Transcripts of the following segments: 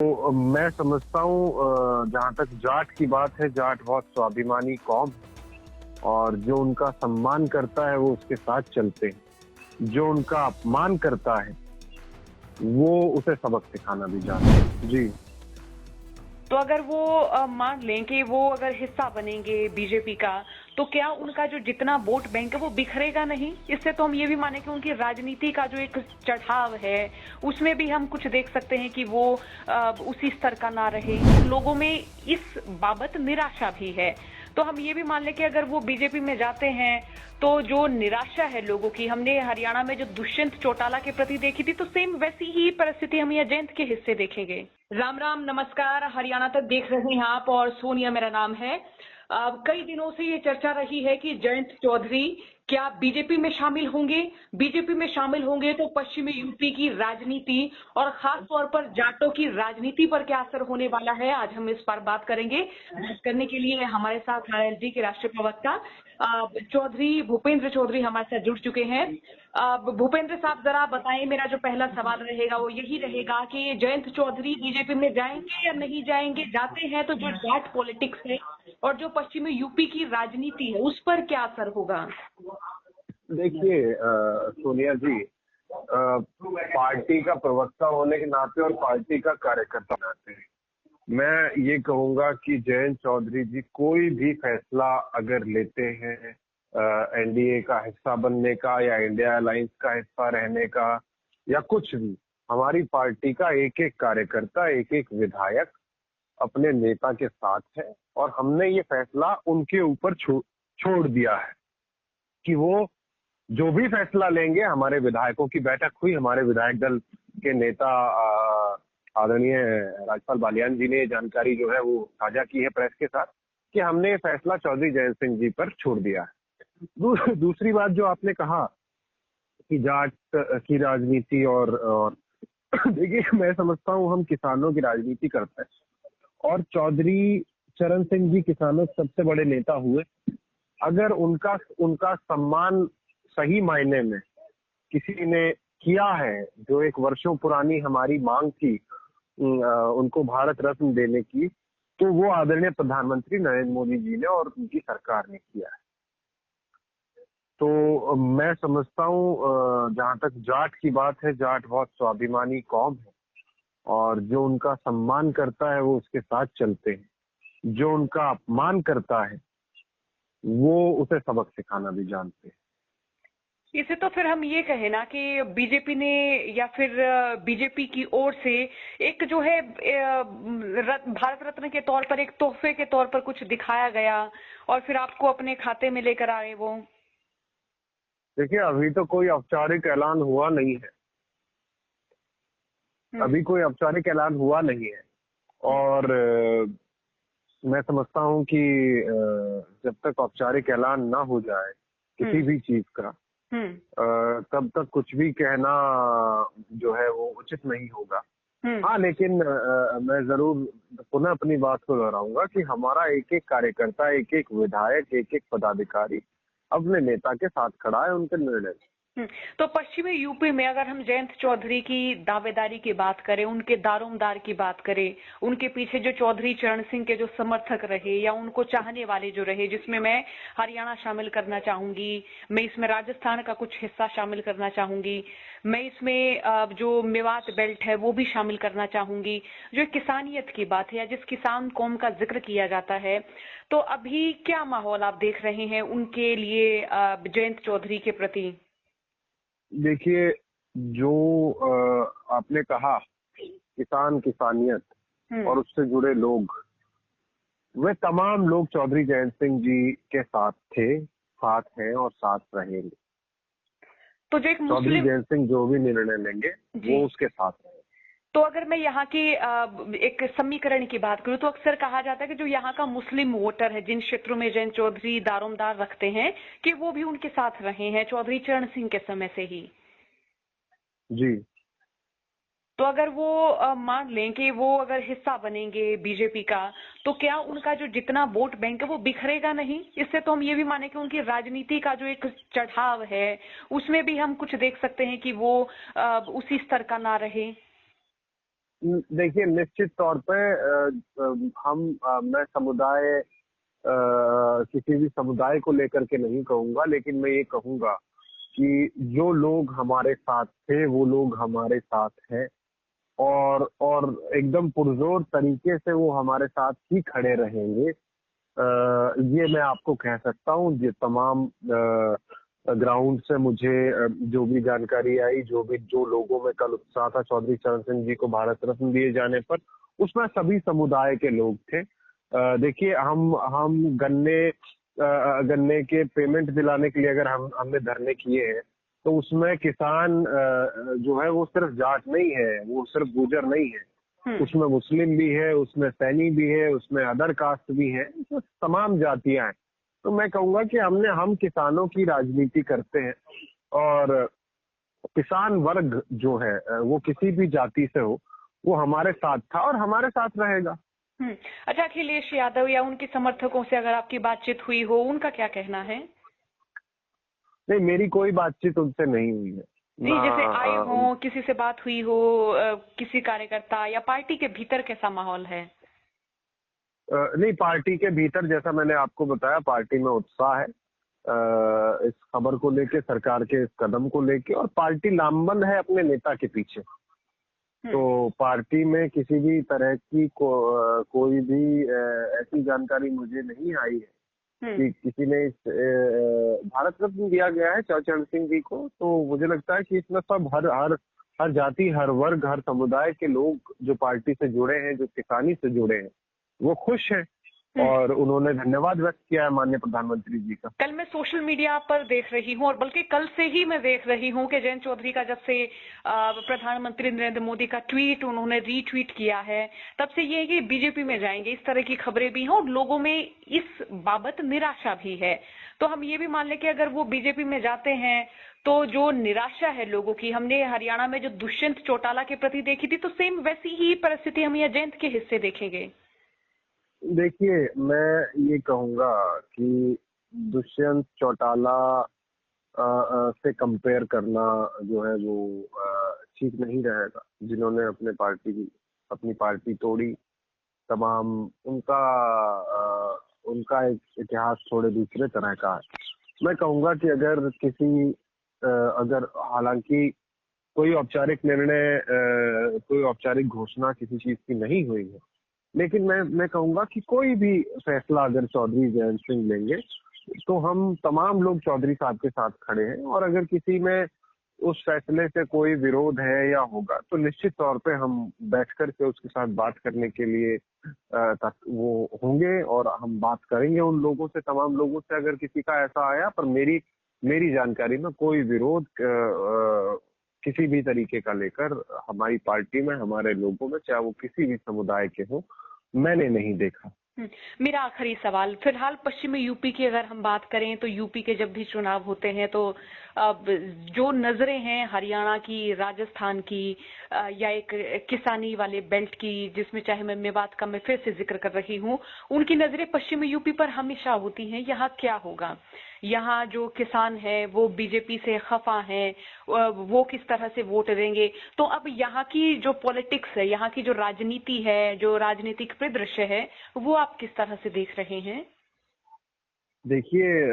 तो मैं समझता हूँ जहाँ तक जाट की बात है, जाट बहुत स्वाभिमानी कौम है और जो उनका सम्मान करता है वो उसके साथ चलते हैं। जो उनका अपमान करता है वो उसे सबक सिखाना भी जानते हैं। जी। तो अगर वो मान लें कि वो अगर हिस्सा बनेंगे बीजेपी का, तो क्या उनका जो जितना वोट बैंक है वो बिखरेगा नहीं? इससे तो हम ये भी माने कि उनकी राजनीति का जो एक चढ़ाव है, उसमें भी हम कुछ देख सकते हैं कि वो उसी स्तर का ना रहे। लोगों में इस बाबत निराशा भी है। तो हम ये भी मान लें कि अगर वो बीजेपी में जाते हैं, तो जो निराशा है लोगों की, हमने हरियाणा में जो दुष्यंत चौटाला के प्रति देखी थी, तो सेम वैसी ही परिस्थिति हम ये जयंत के हिस्से देखेंगे। राम राम, नमस्कार। हरियाणा तक देख रहे हैं आप और सोनिया मेरा नाम है। कई दिनों से ये चर्चा रही है कि जयंत चौधरी क्या बीजेपी में शामिल होंगे। बीजेपी में शामिल होंगे तो पश्चिमी यूपी की राजनीति और खास तौर पर जाटों की राजनीति पर क्या असर होने वाला है, आज हम इस पर बात करेंगे। बात करने के लिए हमारे साथ आरएलडी के राष्ट्रीय प्रवक्ता चौधरी भूपेंद्र चौधरी हमारे साथ जुड़ चुके हैं। भूपेंद्र साहब, जरा बताएं, मेरा जो पहला सवाल रहेगा वो यही रहेगा कि जयंत चौधरी बीजेपी में जाएंगे या नहीं जाएंगे? जाते हैं तो जो जाट पॉलिटिक्स है और जो पश्चिमी यूपी की राजनीति है उस पर क्या असर होगा? देखिए सोनिया जी, पार्टी का प्रवक्ता होने के नाते और पार्टी का कार्यकर्ता होने के नाते मैं ये कहूंगा कि जयंत चौधरी जी कोई भी फैसला अगर लेते हैं एनडीए का हिस्सा बनने का या इंडिया अलायंस का हिस्सा रहने का या कुछ भी, हमारी पार्टी का एक एक कार्यकर्ता, एक एक विधायक अपने नेता के साथ है और हमने ये फैसला उनके ऊपर छोड़ दिया है कि वो जो भी फैसला लेंगे। हमारे विधायकों की बैठक हुई, हमारे विधायक दल के नेता आदरणीय राजपाल बालियान जी ने जानकारी जो है वो साझा की है प्रेस के साथ कि हमने ये फैसला चौधरी जयंत सिंह जी पर छोड़ दिया है। दूसरी बात जो आपने कहा कि जाट की राजनीति और देखिए, मैं समझता हूँ हम किसानों की राजनीति करते हैं और चौधरी चरण सिंह जी किसानों के सबसे बड़े नेता हुए। अगर उनका उनका सम्मान सही मायने में किसी ने किया है, जो एक वर्षों पुरानी हमारी मांग थी उनको भारत रत्न देने की, तो वो आदरणीय प्रधानमंत्री नरेंद्र मोदी जी ने और उनकी सरकार ने किया है। तो मैं समझता हूँ जहाँ तक जाट की बात है, जाट बहुत स्वाभिमानी कौम है और जो उनका सम्मान करता है वो उसके साथ चलते हैं। जो उनका अपमान करता है वो उसे सबक सिखाना भी जानते हैं। इसे तो फिर हम ये कहें ना कि बीजेपी ने या फिर बीजेपी की ओर से एक जो है भारत रत्न के तौर पर एक तोहफे के तौर पर कुछ दिखाया गया और फिर आपको अपने खाते में लेकर आए वो। देखिए, अभी तो कोई औपचारिक ऐलान हुआ नहीं है। अभी कोई औपचारिक ऐलान हुआ नहीं है और मैं समझता हूँ कि जब तक औपचारिक ऐलान ना हो जाए किसी भी चीज का, तब तक कुछ भी कहना जो है वो उचित नहीं होगा। हाँ, लेकिन मैं जरूर पुनः अपनी बात को दोहराऊंगा कि हमारा एक एक कार्यकर्ता, एक एक विधायक, एक एक पदाधिकारी अपने नेता के साथ खड़ा है उनके निर्णय। तो पश्चिमी यूपी में अगर हम जयंत चौधरी की दावेदारी की बात करें, उनके दारोमदार की बात करें, उनके पीछे जो चौधरी चरण सिंह के जो समर्थक रहे या उनको चाहने वाले जो रहे, जिसमें मैं हरियाणा शामिल करना चाहूंगी, मैं इसमें राजस्थान का कुछ हिस्सा शामिल करना चाहूंगी, मैं इसमें जो मेवात बेल्ट है वो भी शामिल करना चाहूंगी, जो किसानियत की बात है या जिस किसान कौम का जिक्र किया जाता है, तो अभी क्या माहौल आप देख रहे हैं उनके लिए जयंत चौधरी के प्रति? देखिए, जो आपने कहा किसान, किसानियत और उससे जुड़े लोग, वे तमाम लोग चौधरी जयंत सिंह जी के साथ थे, साथ हैं और साथ रहेंगे। तो जो एक चौधरी जयंत सिंह जो भी निर्णय लेंगे वो उसके साथ है। तो अगर मैं यहाँ की एक समीकरण की बात करूँ तो अक्सर कहा जाता है कि जो यहाँ का मुस्लिम वोटर है, जिन क्षेत्रों में जयंत चौधरी दारोमदार रखते हैं, कि वो भी उनके साथ रहे हैं चौधरी चरण सिंह के समय से ही। जी। तो अगर वो मान लें कि वो अगर हिस्सा बनेंगे बीजेपी का, तो क्या उनका जो जितना वोट बैंक है वो बिखरेगा नहीं? इससे तो हम ये भी माने कि उनकी राजनीति का जो एक चढ़ाव है उसमें भी हम कुछ देख सकते हैं कि वो उसी स्तर का ना रहे। देखिए, निश्चित तौर पे मैं किसी भी समुदाय को लेकर के नहीं कहूंगा, लेकिन मैं ये कहूंगा कि जो लोग हमारे साथ थे वो लोग हमारे साथ हैं, और एकदम पुरजोर तरीके से वो हमारे साथ ही खड़े रहेंगे। ये मैं आपको कह सकता हूँ। ये तमाम ग्राउंड से मुझे जो भी जानकारी आई, जो लोगों में कल उत्साह था चौधरी चरण सिंह जी को भारत रत्न दिए जाने पर, उसमें सभी समुदाय के लोग थे। देखिए, हम गन्ने के पेमेंट दिलाने के लिए अगर हमने धरने किए हैं, तो उसमें किसान जो है वो सिर्फ जाट नहीं है, वो सिर्फ गुर्जर नहीं है, उसमें मुस्लिम भी है, उसमें सैनी भी है, उसमें अदर कास्ट भी है, तो तमाम जातियां हैं। तो मैं कहूंगा कि हम किसानों की राजनीति करते हैं, और किसान वर्ग जो है वो किसी भी जाति से हो, वो हमारे साथ था और हमारे साथ रहेगा। अच्छा, अखिलेश यादव या उनके समर्थकों से अगर आपकी बातचीत हुई हो, उनका क्या कहना है? नहीं, मेरी कोई बातचीत उनसे नहीं हुई है। नहीं, जैसे आए हो, किसी से बात हुई हो, किसी कार्यकर्ता या पार्टी के भीतर कैसा माहौल है? नहीं, पार्टी के भीतर जैसा मैंने आपको बताया, पार्टी में उत्साह है इस खबर को लेके, सरकार के इस कदम को लेके, और पार्टी लामबंद है अपने नेता के पीछे। तो पार्टी में किसी भी तरह की कोई भी ऐसी जानकारी मुझे नहीं आई है कि किसी ने भारत रत्न दिया गया है चरण सिंह जी को। तो मुझे लगता है कि इसमें सब हर जाति, हर वर्ग, हर समुदाय के लोग जो पार्टी से जुड़े हैं, जो किसानी से जुड़े हैं, वो खुश हैं, और उन्होंने धन्यवाद व्यक्त किया है माननीय प्रधानमंत्री जी का। कल मैं सोशल मीडिया पर देख रही हूँ, और बल्कि कल से ही मैं देख रही हूँ कि जयंत चौधरी का जब से प्रधानमंत्री नरेंद्र मोदी का ट्वीट उन्होंने रीट्वीट किया है, तब से ये है कि बीजेपी में जाएंगे, इस तरह की खबरें भी हैं, और लोगों में इस बाबत निराशा भी है। तो हम ये भी मान लें कि अगर वो बीजेपी में जाते हैं तो जो निराशा है लोगों की, हमने हरियाणा में जो दुष्यंत चौटाला के प्रति देखी थी, तो सेम वैसी ही परिस्थिति हम यहाँ जयंत के हिस्से देखेंगे। देखिए, मैं ये कहूंगा कि दुष्यंत चौटाला से कंपेयर करना जो है वो ठीक नहीं रहेगा। जिन्होंने अपनी पार्टी तोड़ी, तमाम उनका एक इतिहास थोड़े दूसरे तरह का है। मैं कहूंगा कि अगर हालांकि कोई औपचारिक निर्णय, कोई औपचारिक घोषणा किसी चीज की नहीं हुई है, लेकिन मैं कहूंगा कि कोई भी फैसला अगर चौधरी जयंत सिंह लेंगे, तो हम तमाम लोग चौधरी साहब के साथ खड़े हैं, और अगर किसी में उस फैसले से कोई विरोध है या होगा, तो निश्चित तौर पे हम बैठ कर के उसके साथ बात करने के लिए वो होंगे, और हम बात करेंगे उन लोगों से, तमाम लोगों से, अगर किसी का ऐसा आया। पर मेरी जानकारी में कोई विरोध किसी भी तरीके का लेकर हमारी पार्टी में, हमारे लोगों में, चाहे वो किसी भी समुदाय के हो, मैंने नहीं देखा। मेरा आखिरी सवाल, फिलहाल पश्चिमी यूपी की अगर हम बात करें, तो यूपी के जब भी चुनाव होते हैं तो अब जो नजरें हैं हरियाणा की, राजस्थान की, या एक किसानी वाले बेल्ट की, जिसमें चाहे मैं मेवात का मैं फिर से जिक्र कर रही हूँ, उनकी नजरें पश्चिमी यूपी पर हमेशा होती हैं। यहाँ क्या होगा? यहाँ जो किसान है वो बीजेपी से खफा हैं, वो किस तरह से वोट देंगे? तो अब यहाँ की जो पॉलिटिक्स है, यहाँ की जो राजनीति है, जो राजनीतिक परिदृश्य है, वो आप किस तरह से देख रहे हैं? देखिए,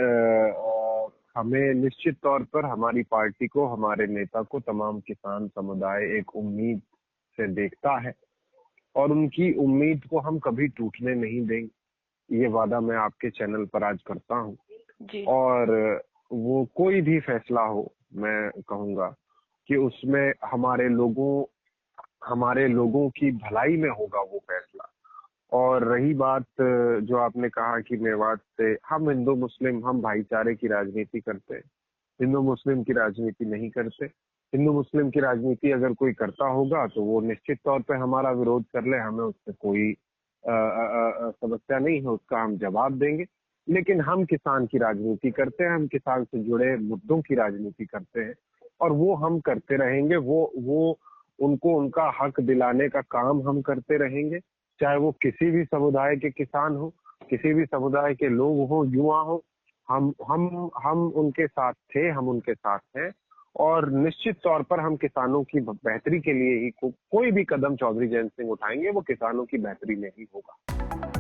हमें निश्चित तौर पर हमारी पार्टी को, हमारे नेता को तमाम किसान समुदाय एक उम्मीद से देखता है, और उनकी उम्मीद को हम कभी टूटने नहीं देंगे। ये वादा मैं आपके चैनल पर आज करता हूँ। और वो कोई भी फैसला हो, मैं कहूँगा कि उसमें हमारे लोगों की भलाई में होगा वो फैसला। और रही बात जो आपने कहा कि मेवात से, हम हिंदू मुस्लिम, हम भाईचारे की राजनीति करते हैं, हिंदू मुस्लिम की राजनीति नहीं करते। हिंदू मुस्लिम की राजनीति अगर कोई करता होगा तो वो निश्चित तौर पे हमारा विरोध कर ले, हमें उससे कोई समस्या नहीं है, उसका हम जवाब देंगे। लेकिन हम किसान की राजनीति करते हैं, हम किसान से जुड़े मुद्दों की राजनीति करते हैं, और वो हम करते रहेंगे। वो उनको उनका हक दिलाने का काम हम करते रहेंगे, चाहे वो किसी भी समुदाय के किसान हो, किसी भी समुदाय के लोग हो, युवा हो। हम उनके साथ थे, हम उनके साथ हैं, और निश्चित तौर पर हम किसानों की बेहतरी के लिए ही कोई भी कदम चौधरी जयंत सिंह उठाएंगे वो किसानों की बेहतरी में ही होगा।